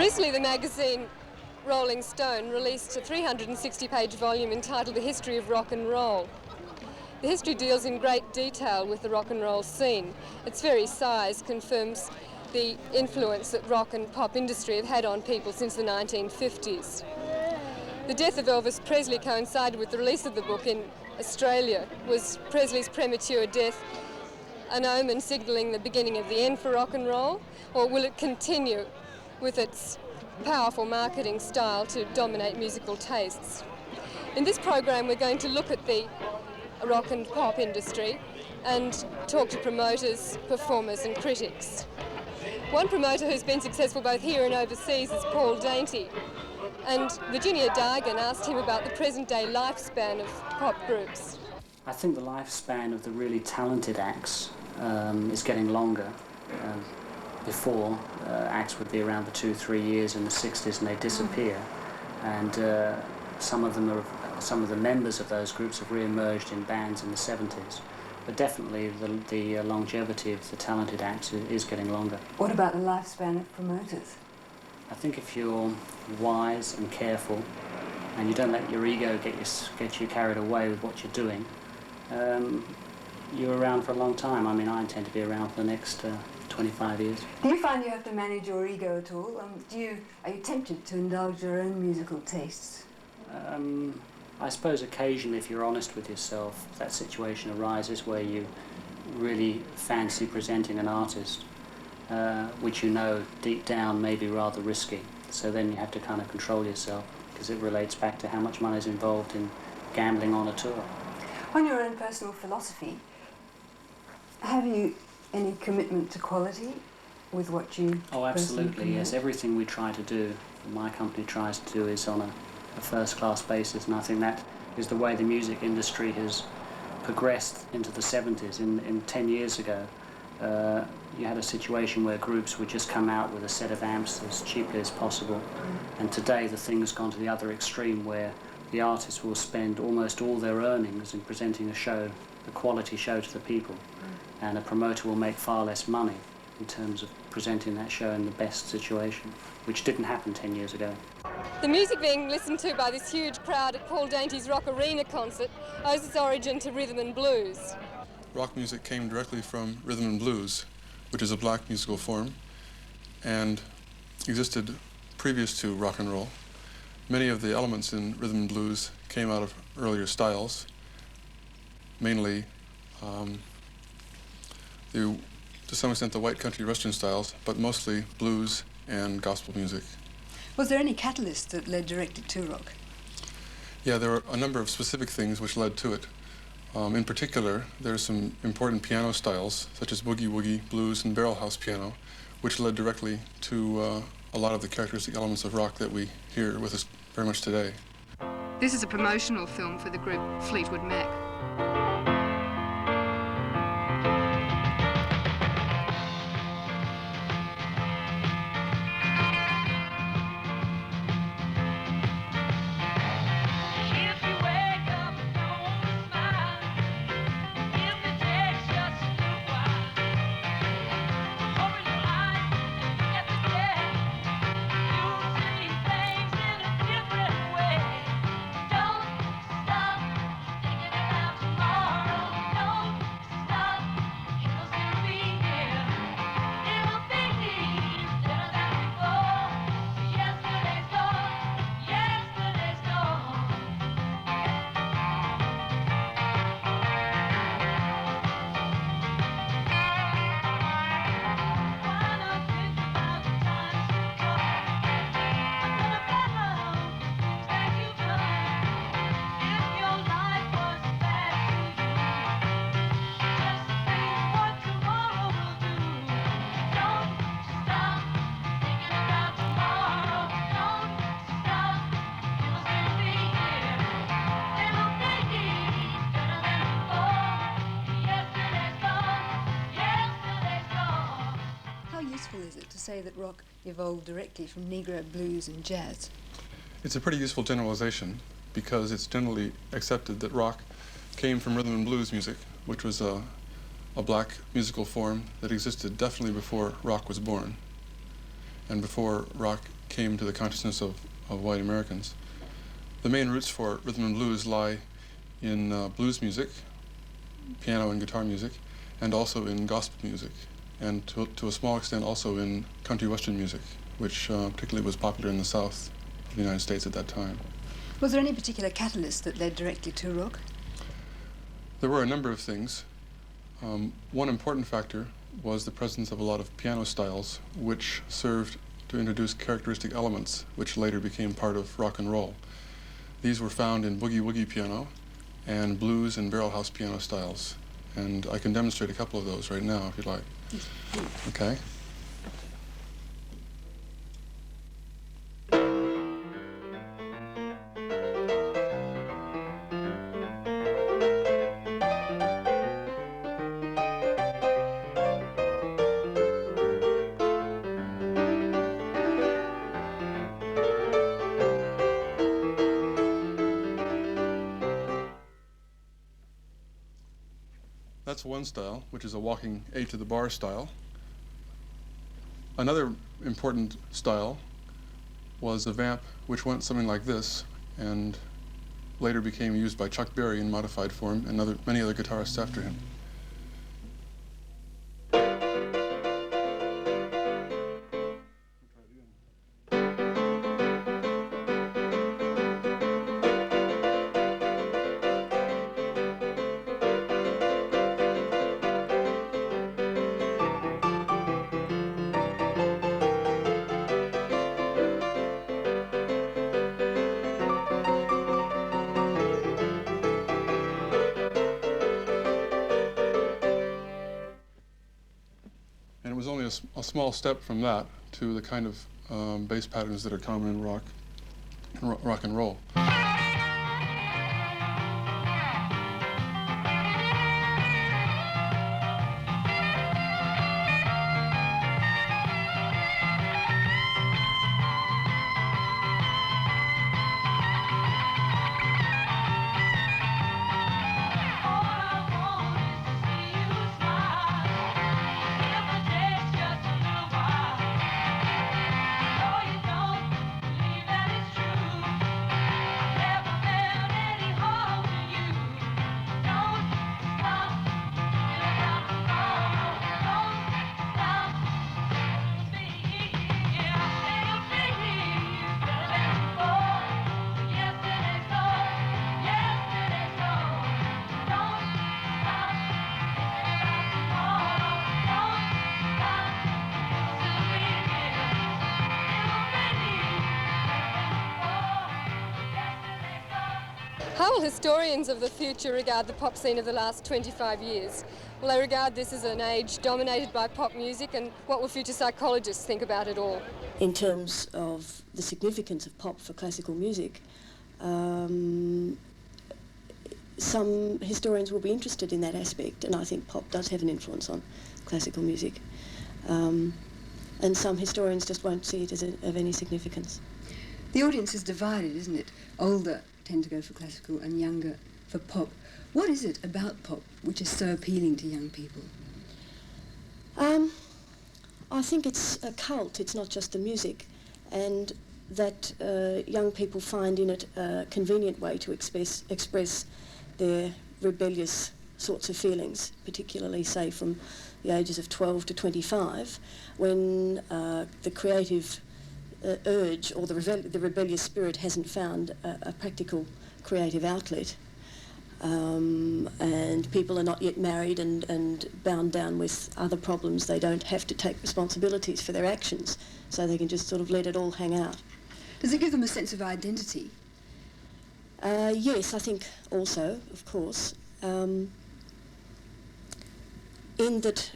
Recently, the magazine Rolling Stone released a 360-page volume entitled The History of Rock and Roll. The history deals in great detail with the rock and roll scene. Its very size confirms the influence that rock and pop industry have had on people since the 1950s. The death of Elvis Presley coincided with the release of the book in Australia. Was Presley's premature death an omen signalling the beginning of the end for rock and roll, or will it continue with its powerful marketing style to dominate musical tastes? In this program, we're going to look at the rock and pop industry and talk to promoters, performers and critics. One promoter who's been successful both here and overseas is Paul Dainty, and Virginia Dargan asked him about the present-day lifespan of pop groups. I think the lifespan of the really talented acts is getting longer. Before, acts would be around for 2-3 years in the 60s and they disappear, and some of the members of those groups have re-emerged in bands in the 70s. But definitely the longevity of the talented acts is getting longer. What about the lifespan of promoters? I think if you're wise and careful and you don't let your ego get you carried away with what you're doing, you're around for a long time. I mean, I intend to be around for the next 25 years. Do you find you have to manage your ego at all? Are you tempted to indulge your own musical tastes? I suppose occasionally, if you're honest with yourself, that situation arises where you really fancy presenting an artist, which you know deep down may be rather risky. So then you have to kind of control yourself, because it relates back to how much money is involved in gambling on a tour. On your own personal philosophy, have you any commitment to quality with what you... Oh, absolutely, yes. Everything we try to do, my company tries to do, is on a first-class basis, and I think that is the way the music industry has progressed into the 70s. In 10 years ago, you had a situation where groups would just come out with a set of amps as cheaply as possible, and today the thing's gone to the other extreme, where the artists will spend almost all their earnings in presenting a show, a quality show to the people, and a promoter will make far less money in terms of presenting that show in the best situation, which didn't happen 10 years ago. The music being listened to by this huge crowd at Paul Dainty's Rock Arena concert owes its origin to rhythm and blues. Rock music came directly from rhythm and blues, which is a black musical form, and existed previous to rock and roll. Many of the elements in rhythm and blues came out of earlier styles, mainly to some extent the white country western styles, but mostly blues and gospel music. Was there any catalyst that led directly to rock? Yeah, there were a number of specific things which led to it. In particular, there are some important piano styles, such as boogie-woogie, blues, and barrelhouse piano, which led directly to a lot of the characteristic elements of rock that we hear with us very much today. This is a promotional film for the group Fleetwood Mac. Is it to say that rock evolved directly from Negro blues and jazz? It's a pretty useful generalization, because it's generally accepted that rock came from rhythm and blues music, which was a black musical form that existed definitely before rock was born, and before rock came to the consciousness of white Americans. The main roots for rhythm and blues lie in blues music, piano and guitar music, and also in gospel music, and to a small extent also in country western music, which particularly was popular in the South of the United States at that time. Was there any particular catalyst that led directly to rock? There were a number of things. One important factor was the presence of a lot of piano styles which served to introduce characteristic elements which later became part of rock and roll. These were found in boogie-woogie piano and blues and barrelhouse piano styles. And I can demonstrate a couple of those right now if you'd like. Okay. That's one style, which is a walking A to the bar style. Another important style was a vamp which went something like this and later became used by Chuck Berry in modified form and many other guitarists after him. And it was only a small step from that to the kind of bass patterns that are common in rock and roll. How will historians of the future regard the pop scene of the last 25 years? Will they regard this as an age dominated by pop music, and what will future psychologists think about it all? In terms of the significance of pop for classical music, some historians will be interested in that aspect, and I think pop does have an influence on classical music. And some historians just won't see it as of any significance. The audience is divided, isn't it? Older tend to go for classical and younger for pop. What is it about pop which is so appealing to young people? I think it's a cult, it's not just the music, and that young people find in it a convenient way to express their rebellious sorts of feelings, particularly, say, from the ages of 12 to 25, when the creative urge or the rebellious spirit hasn't found a practical creative outlet, and people are not yet married and bound down with other problems. They don't have to take responsibilities for their actions, so they can just sort of let it all hang out. Does it give them a sense of identity? Yes, I think also, of course, in that